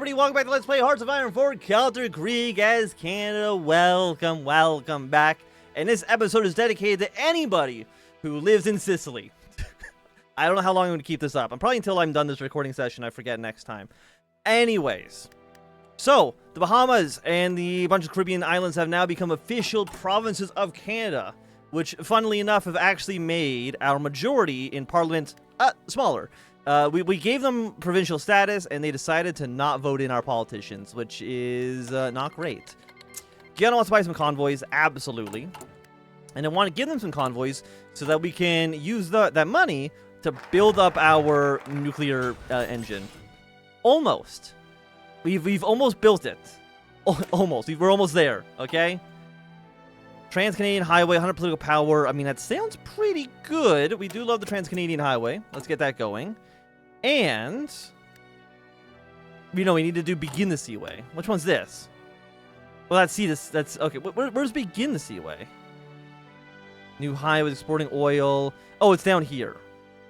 everybody, welcome back to Let's Play Hearts of Iron 4 Kalterkrieg as Canada. Welcome back. And this episode is dedicated to anybody who lives in Sicily. I don't know how long I'm going to keep this up. I'm probably until I'm done this recording session. I forget next time. Anyways, so the Bahamas and the bunch of Caribbean islands have now become official provinces of Canada, which, funnily enough, have actually made our majority in Parliament smaller. We gave them provincial status, and they decided to not vote in our politicians, which is not great. Guyana wants to buy some convoys, absolutely. And I want to give them some convoys so that we can use that money to build up our nuclear engine. Almost. We've almost built it. Almost. We're almost there, okay? Trans-Canadian Highway, 100 political power. I mean, that sounds pretty good. We do love the Trans-Canadian Highway. Let's get that going. And, you know, we need to begin the Seaway. Which one's this? Well, that's, okay. Where's begin the Seaway? New highway exporting oil. Oh, it's down here.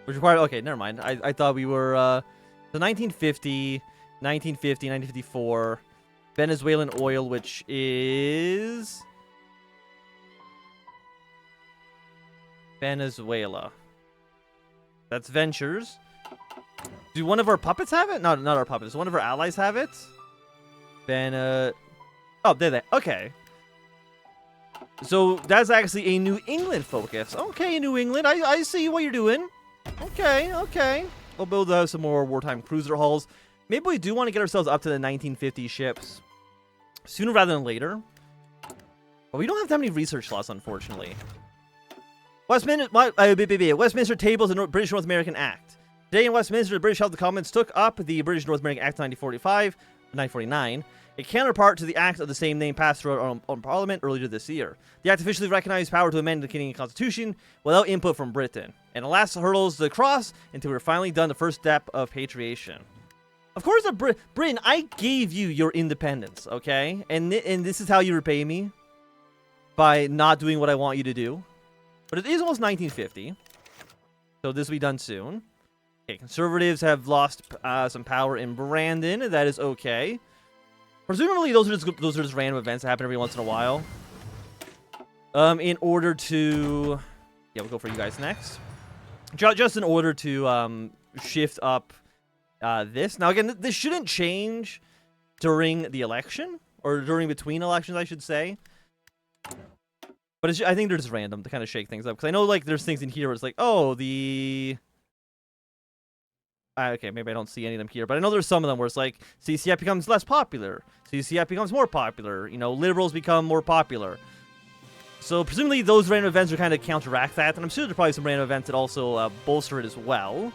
Which required, okay, never mind. I thought we were, so 1950, 1954. Venezuelan oil, which is Venezuela. That's Ventures. Do one of our puppets have it? No, not our puppets. Does one of our allies have it? Oh, there they. Okay. So that's actually a New England focus. Okay, New England. I see what you're doing. Okay. We'll build some more wartime cruiser hulls. Maybe we do want to get ourselves up to the 1950 ships sooner rather than later. But we don't have that many research slots, unfortunately. Westminster tables the British North American Act. Today in Westminster, the British House of Commons took up the British North American Act of 1949, a counterpart to the act of the same name passed through our own Parliament earlier this year. The act officially recognized power to amend the Canadian Constitution without input from Britain, and the last hurdles to cross until we're finally done the first step of patriation. Of course, Britain, I gave you your independence, okay? And this is how you repay me? By not doing what I want you to do. But it is almost 1950, so this will be done soon. Okay, conservatives have lost some power in Brandon. That is okay. Presumably, those are just random events that happen every once in a while. In order to, yeah, we'll go for you guys next. Just in order to shift up this. Now, again, this shouldn't change during the election or between elections, I should say. But I think they're just random to kind of shake things up. Because I know, like, there's things in here where it's like, oh, the... okay, maybe I don't see any of them here. But I know there's some of them where it's like, CCF becomes less popular. CCF becomes more popular. You know, liberals become more popular. So, presumably, those random events are kind of counteract that. And I'm sure there's probably some random events that also bolster it as well.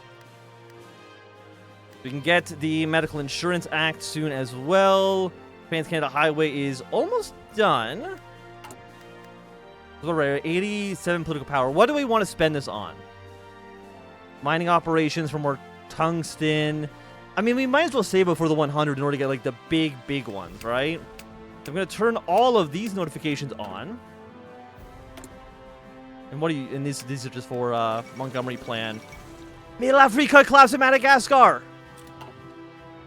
We can get the Medical Insurance Act soon as well. Trans-Canada Highway is almost done. So we're 87 political power. What do we want to spend this on? Mining operations for more tungsten. I mean, we might as well save it for the 100 in order to get, like, the big ones, right? So I'm going to turn all of these notifications on. And what do you... And these are just for Montgomery Plan. Middle Africa collapse in Madagascar!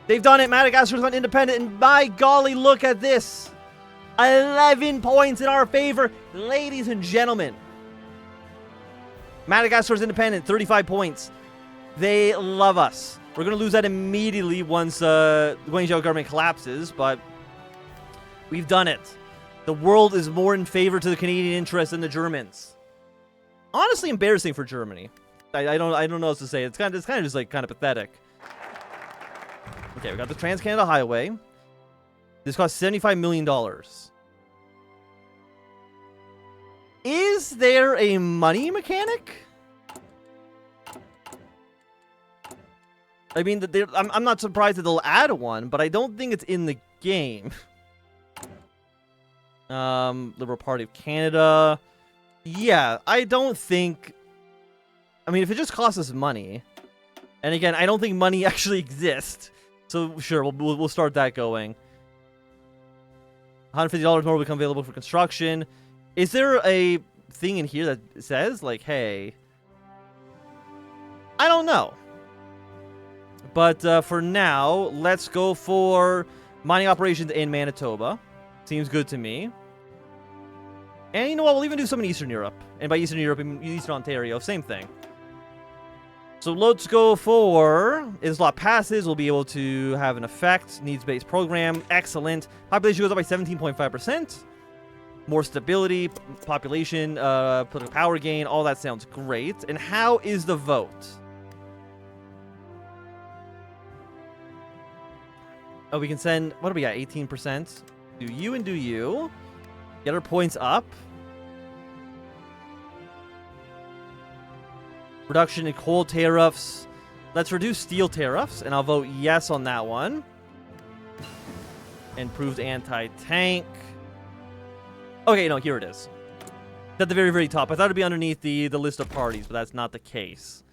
They've done it. Madagascar's gone independent. And by golly, look at this! 11 points in our favor, ladies and gentlemen. Madagascar's independent, 35 points. They love us. We're going to lose that immediately once the Guangzhou government collapses, but we've done it. The world is more in favor to the Canadian interest than the Germans. Honestly, embarrassing for Germany. I don't know what else to say. It's kind of just like kind of pathetic. Okay, we got the Trans-Canada Highway. This costs $75 million. Is there a money mechanic? I mean, I'm not surprised that they'll add one, but I don't think it's in the game. Liberal Party of Canada. Yeah, I don't think... I mean, if it just costs us money... And again, I don't think money actually exists. So, sure, we'll start that going. $150 more will become available for construction. Is there a thing in here that says, like, hey... I don't know. But for now, let's go for mining operations in Manitoba. Seems good to me. And you know what? We'll even do some in Eastern Europe. And by Eastern Europe, I mean Eastern Ontario. Same thing. So let's go for Islot passes. We'll be able to have an effect. Needs-based program. Excellent. Population goes up by 17.5%. More stability, population, political power gain. All that sounds great. And how is the vote? Oh, we can send, what do we got? 18%. Do you and do you. Get our points up. Reduction in coal tariffs. Let's reduce steel tariffs, and I'll vote yes on that one. Improved anti-tank. Okay, no, here it is. It's at the very, very top. I thought it'd be underneath the list of parties, but that's not the case.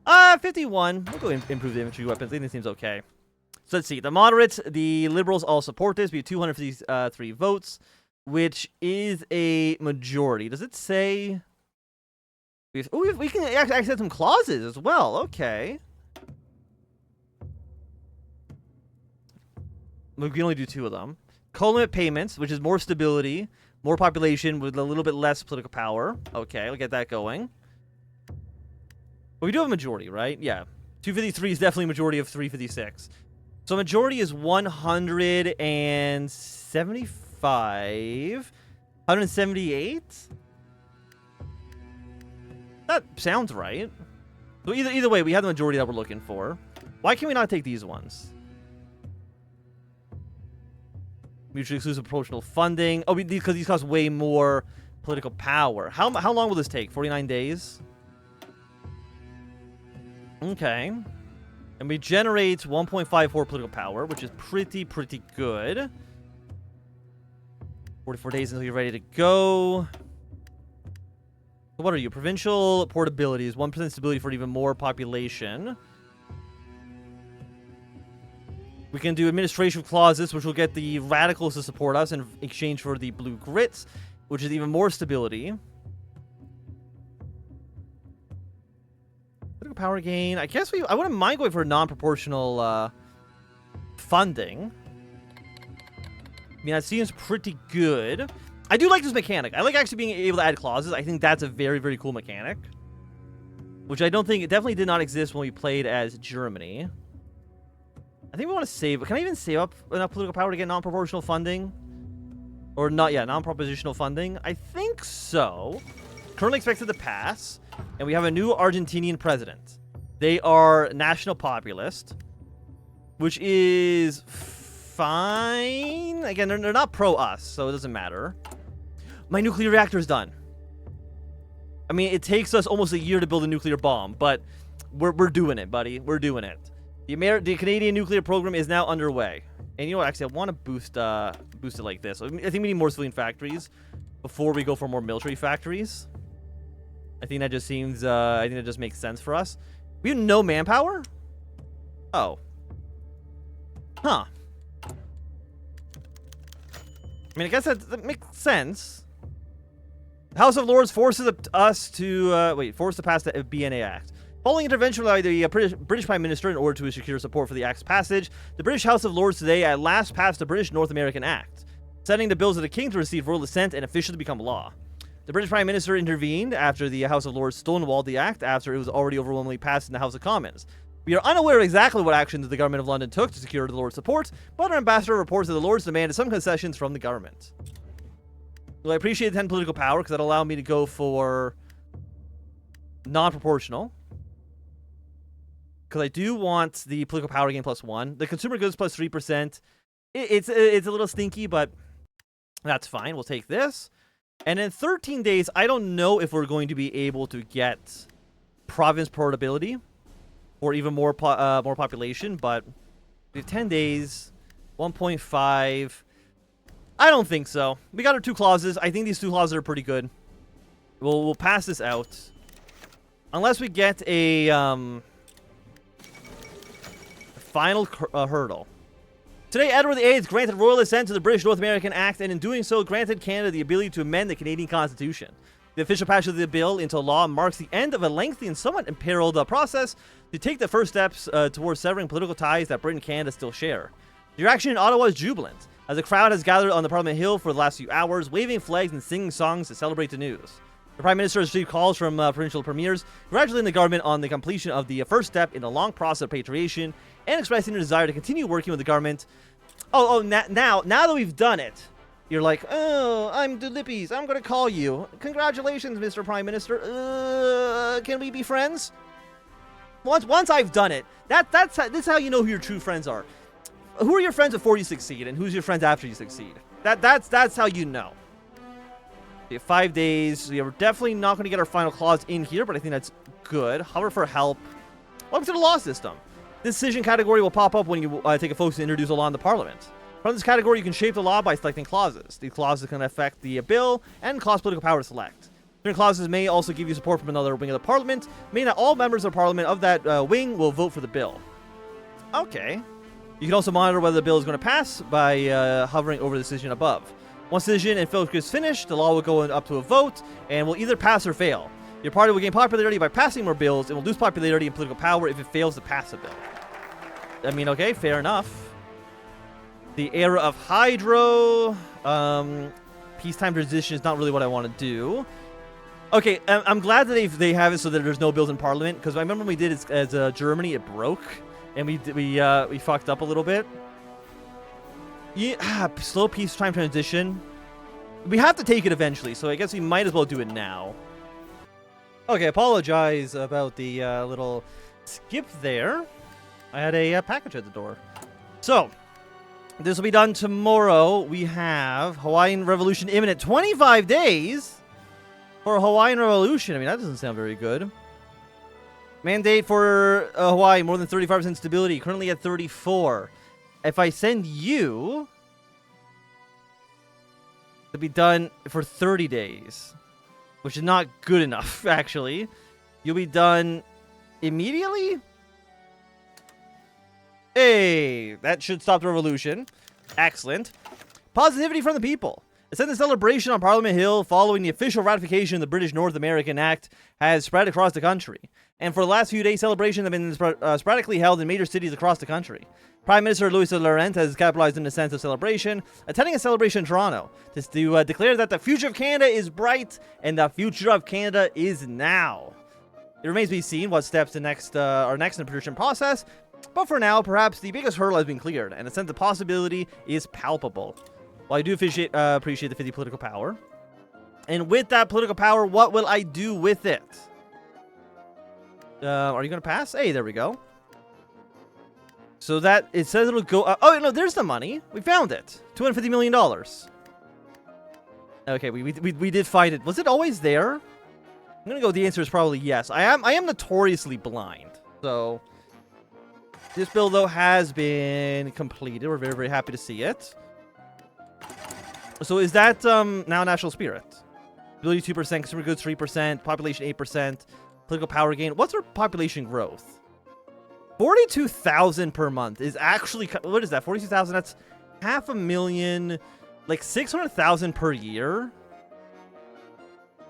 51. We'll go improve the infantry weapons. I think this seems okay. So let's see. The moderates, the liberals all support this. We have 253 votes, which is a majority. Does it say... we can actually add some clauses as well. Okay. We can only do 2 of them. Co-limit payments, which is more stability, more population with a little bit less political power. Okay, we'll get that going. But we do have a majority, right? Yeah. 253 is definitely a majority of 356. So majority is 175. 178? That sounds right. So either way, we have the majority that we're looking for. Why can we not take these ones? Mutually exclusive proportional funding. Oh, because these cost way more political power. How long will this take? 49 days? Okay. And we generate 1.54 political power, which is pretty good. 44 days until you're ready to go. What are you? Provincial portability is 1% stability for even more population. We can do administration clauses, which will get the radicals to support us in exchange for the blue grits, which is even more stability. Political power gain. I guess I wouldn't mind going for non-proportional funding. I mean, that seems pretty good. I do like this mechanic. I like actually being able to add clauses. I think that's a very, very cool mechanic. Which I don't think... It definitely did not exist when we played as Germany. I think we want to save... Can I even save up enough political power to get non-proportional funding? Or not, yeah, non-propositional funding? I think so. Currently expected to pass. And we have a new Argentinian president. They are national populist. Which is... fine. Again, they're not pro-us, so it doesn't matter. My nuclear reactor's done. I mean, it takes us almost a year to build a nuclear bomb, but we're doing it, buddy. We're doing it. The Canadian nuclear program is now underway. And you know what? Actually, I want to boost it like this. I think we need more civilian factories before we go for more military factories. I think that just seems... I think that just makes sense for us. We have no manpower? Oh. Huh. I mean, I guess that makes sense. The House of Lords forces us to forced to pass the BNA Act. Following intervention by the British Prime Minister in order to secure support for the Act's passage, the British House of Lords today at last passed the British North American Act, setting the bills of the King to receive royal assent and officially become law. The British Prime Minister intervened after the House of Lords stonewalled the Act after it was already overwhelmingly passed in the House of Commons. We are unaware of exactly what actions the government of London took to secure the Lords' support, but our ambassador reports that the Lords demanded some concessions from the government. Well, I appreciate the 10 political power because that'll allow me to go for non-proportional. Because I do want the political power gain +1. The consumer goods +3%. It's a little stinky, but that's fine. We'll take this. And in 13 days, I don't know if we're going to be able to get province portability or even more more population, but we have 10 days, 1.5. I don't think so. We got our 2 clauses. I think these 2 clauses are pretty good. We'll pass this out. Unless we get a final hurdle. Today, Edward VIII granted royal assent to the British North American Act, and in doing so, granted Canada the ability to amend the Canadian Constitution. The official passage of the bill into law marks the end of a lengthy and somewhat imperiled process to take the first steps towards severing political ties that Britain and Canada still share. The reaction in Ottawa is jubilant, as a crowd has gathered on the Parliament Hill for the last few hours, waving flags and singing songs to celebrate the news. The Prime Minister has received calls from provincial premiers congratulating the government on the completion of the first step in a long process of repatriation and expressing their desire to continue working with the government. Now that we've done it, you're like, oh, I'm Delippies. I'm going to call you. Congratulations, Mr. Prime Minister. Can we be friends? Once I've done it, this is how you know who your true friends are. Who are your friends before you succeed, and who's your friends after you succeed? That's how you know. We have 5 days. We are definitely not going to get our final clause in here, but I think that's good. Hover for help. Welcome to the law system. This decision category will pop up when you take a focus to introduce a law in the Parliament. From this category, you can shape the law by selecting clauses. These clauses can affect the bill and cost political power to select. Certain clauses may also give you support from another wing of the Parliament, meaning that all members of Parliament of that wing will vote for the bill. Okay. You can also monitor whether the bill is going to pass by hovering over the decision above. Once the decision and focus is finished, the law will go up to a vote and will either pass or fail. Your party will gain popularity by passing more bills and will lose popularity and political power if it fails to pass a bill. I mean, okay, fair enough. The era of hydro, peacetime transition is not really what I want to do. Okay, I'm glad that they have it so that there's no bills in Parliament, because I remember when we did it as Germany, it broke, and we fucked up a little bit. Yeah, slow peacetime transition. We have to take it eventually, so I guess we might as well do it now. Okay, apologize about the little skip there. I had a package at the door. So, this will be done tomorrow. We have Hawaiian Revolution imminent. 25 days for a Hawaiian Revolution. I mean, that doesn't sound very good. Mandate for Hawaii, more than 35% stability. Currently at 34. If I send you to be done for 30 days, which is not good enough, actually. You'll be done immediately? Hey, that should stop the revolution. Excellent. Positivity from the people. A sense of celebration on Parliament Hill following the official ratification of the British North American Act has spread across the country. And for the last few days, celebrations have been sporadically held in major cities across the country. Prime Minister Louis Laurent has capitalized on the sense of celebration, attending a celebration in Toronto to declare that the future of Canada is bright and the future of Canada is now. It remains to be seen what steps are next in the production process, but for now, perhaps the biggest hurdle has been cleared, and a sense of possibility is palpable. While I do appreciate the 50 political power, and with that political power, what will I do with it? Are you going to pass? Hey, there we go. So that, it says it'll go up. Oh, no, there's the money. We found it. $250 million. Okay, we did find it. Was it always there? I'm going to go, the answer is probably yes. I am notoriously blind. So, this bill, though, has been completed. We're very, very happy to see it. So is that now national spirit? Ability 2%, consumer goods 3%, population 8%, political power gain. What's our population growth? 42,000 per month is actually, what is that? 42,000, that's 500,000, like 600,000 per year.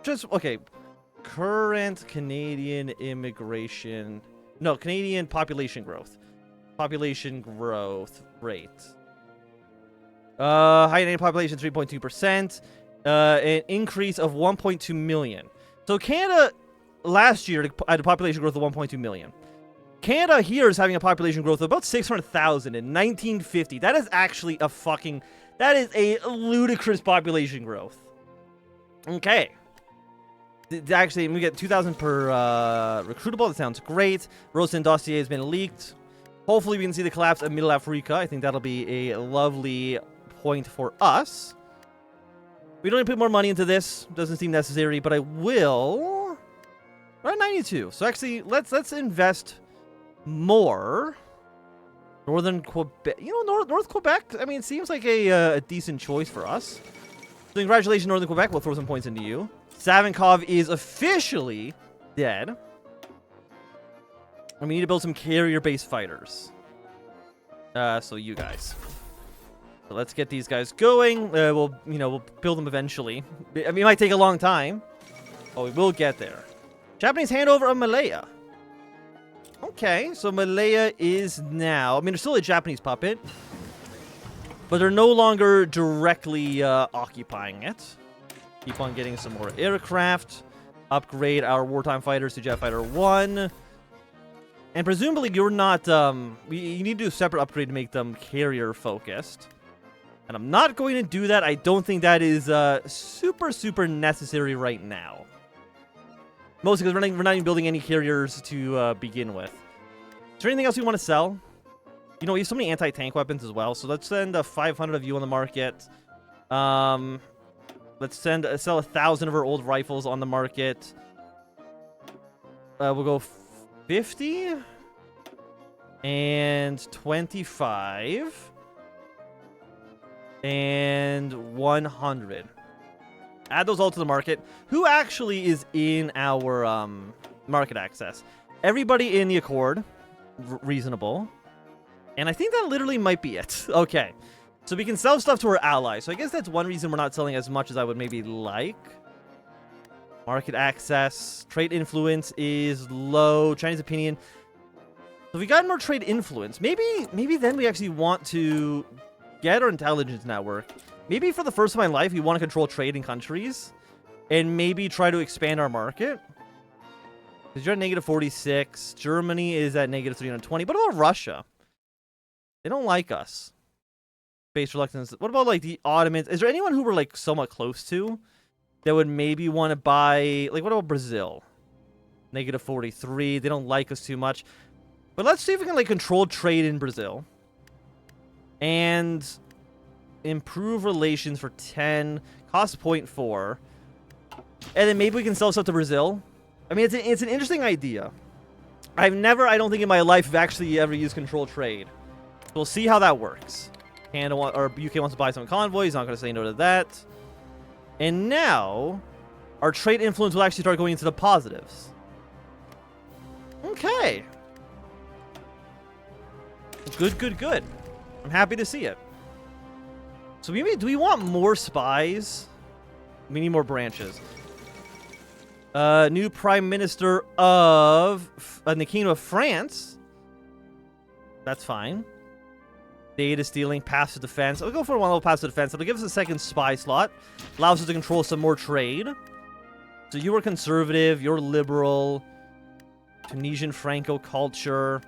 Just, okay. Current Canadian immigration, no, Canadian population growth. Population growth rate. High Canadian population 3.2%. An increase of 1.2 million. So Canada last year had a population growth of 1.2 million. Canada here is having a population growth of about 600,000 in 1950. That is actually a fucking... That is a ludicrous population growth. Okay. Actually, we get 2,000 per recruitable. That sounds great. Rosen dossier has been leaked. Hopefully we can see the collapse of Middle Africa. I think that'll be a lovely point for us. We don't need to put more money into this. Doesn't seem necessary, but I will. We're at 92. So actually, let's invest more. Northern Quebec. You know, North Quebec, I mean, it seems like a decent choice for us. So congratulations, Northern Quebec. We'll throw some points into you. Savinkov is officially dead. And we need to build some carrier-based fighters. So you guys. So let's get these guys going. We'll build them eventually. I mean, it might take a long time. Oh, we will get there. Japanese handover of Malaya. Okay, so Malaya is now... I mean, they're still a Japanese puppet. But they're no longer directly occupying it. Keep on getting some more aircraft. Upgrade our wartime fighters to Jet Fighter 1. And presumably you're not... you need to do a separate upgrade to make them carrier-focused. And I'm not going to do that. I don't think that is super, super necessary right now. Mostly because we're not even building any carriers to begin with. Is there anything else you want to sell? You know, we have so many anti-tank weapons as well. So let's send 500 of you on the market. Let's sell 1,000 of our old rifles on the market. We'll go 50 and 25 and 100. Add those all to the market. Who actually is in our market access? Everybody in the Accord. Reasonable. And I think that literally might be it. Okay. So we can sell stuff to our allies. So I guess that's one reason we're not selling as much as I would maybe like. Market access. Trade influence is low. Chinese opinion. So if we got more trade influence, maybe then we actually want to get our intelligence network. Maybe for the first time in life, we want to control trade in countries. And maybe try to expand our market. Because you're at negative 46. Germany is at negative 320. What about Russia? They don't like us. Base reluctance. What about, like, the Ottomans? Is there anyone who we're, like, somewhat close to that would maybe want to buy... Like, what about Brazil? Negative 43. They don't like us too much. But let's see if we can, like, control trade in Brazil. And improve relations for 10. Cost 0.4. And then maybe we can sell stuff to Brazil. I mean, it's an interesting idea. I've never, I don't think in my life, have actually ever used control trade. We'll see how that works. Canada or UK wants to buy some convoys. Not going to say no to that. And now, our trade influence will actually start going into the positives. Okay. Good, good, good. I'm happy to see it. So maybe, do we want more spies? We need more branches. New Prime Minister of the Kingdom of France. That's fine. Data stealing, passive defense. I'll go for one level passive defense. It'll give us a second spy slot. Allows us to control some more trade. So you are conservative, you're liberal. Tunisian Franco culture.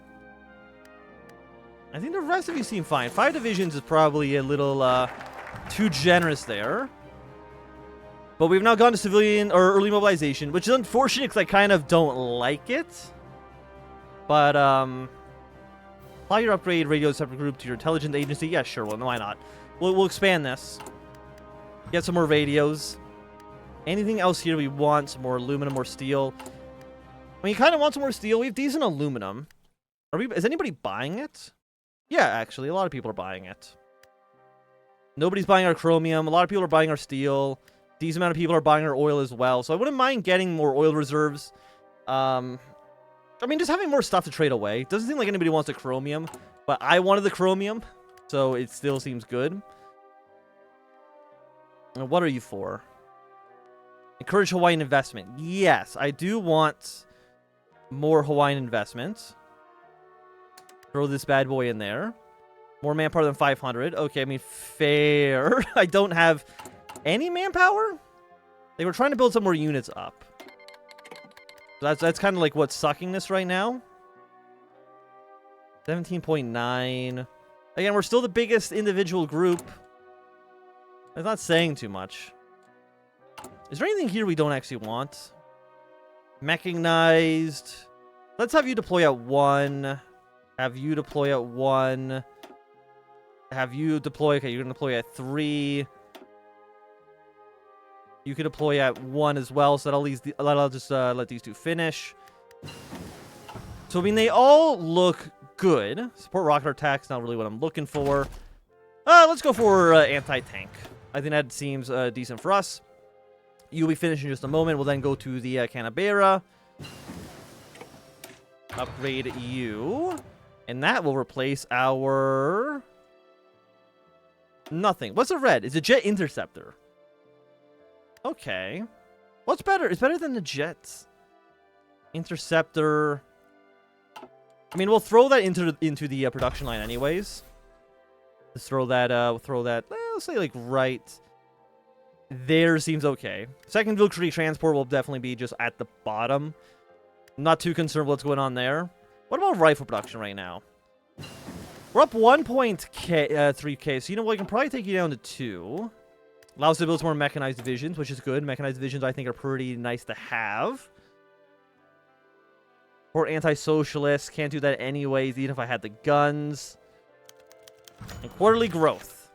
I think the rest of you seem fine. 5 divisions is probably a little too generous there. But we've now gone to civilian or early mobilization, which is unfortunate because I kind of don't like it. But, apply your upgrade radio separate group to your intelligence agency. Yeah, sure. Well, why not? We'll expand this. Get some more radios. Anything else here we want? Some more aluminum or steel. I mean, you kind of want some more steel. We have decent aluminum. Is anybody buying it? Yeah, actually. A lot of people are buying it. Nobody's buying our chromium. A lot of people are buying our steel. Decent amount of people are buying our oil as well. So I wouldn't mind getting more oil reserves. I mean, just having more stuff to trade away. Doesn't seem like anybody wants the chromium. But I wanted the chromium. So it still seems good. And what are you for? Encourage Hawaiian investment. Yes, I do want more Hawaiian investment. Throw this bad boy in there. More manpower than 500. Okay, I mean, fair. I don't have any manpower? They were trying to build some more units up. So that's kind of like what's sucking this right now. 17.9. Again, we're still the biggest individual group. It's not saying too much. Is there anything here we don't actually want? Mechanized. Let's have you deploy at 1. Have you deploy at 1. Have you deploy... Okay, you're going to deploy at 3. You can deploy at 1 as well, so that'll just let these two finish. So, I mean, they all look good. Support rocket attacks, not really what I'm looking for. Let's go for anti-tank. I think that seems decent for us. You'll be finished in just a moment. We'll then go to the Canberra. Upgrade you. And that will replace our... Nothing. What's a red? It's a jet interceptor. Okay. What's better? It's better than the jets. Interceptor. I mean, we'll throw that into the production line anyways. Let's throw that. Let's say like right there seems okay. Second infantry transport will definitely be just at the bottom. I'm not too concerned with what's going on there. What about rifle production right now? We're up 1.3k, so you know what? I can probably take you down to 2. Allows us to build some more mechanized divisions, which is good. Mechanized divisions, I think, are pretty nice to have. Or anti-socialists. Can't do that anyways, even if I had the guns. And quarterly growth.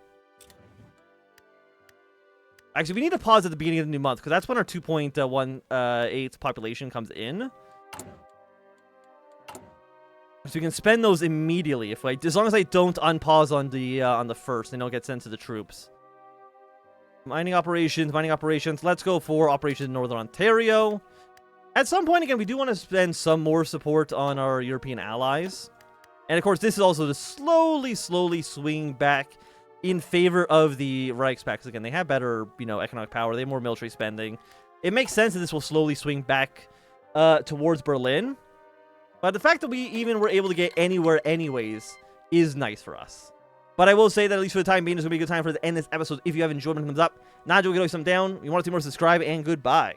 Actually, we need to pause at the beginning of the new month, because that's when our 2.18 population comes in. So we can spend those immediately, as long as I don't unpause on the first, they don't get sent to the troops. Mining operations. Let's go for operations in Northern Ontario. At some point, again, we do want to spend some more support on our European allies. And of course, this is also to slowly swing back in favor of the Reichspakt. Again, they have better, economic power. They have more military spending. It makes sense that this will slowly swing back towards Berlin. But the fact that we even were able to get anywhere anyways is nice for us. But I will say that at least for the time being, it's going to be a good time for us to end this episode. If you have enjoyed, thumbs up. Not enjoying, give it a thumbs down. If you want to see more, subscribe, and goodbye.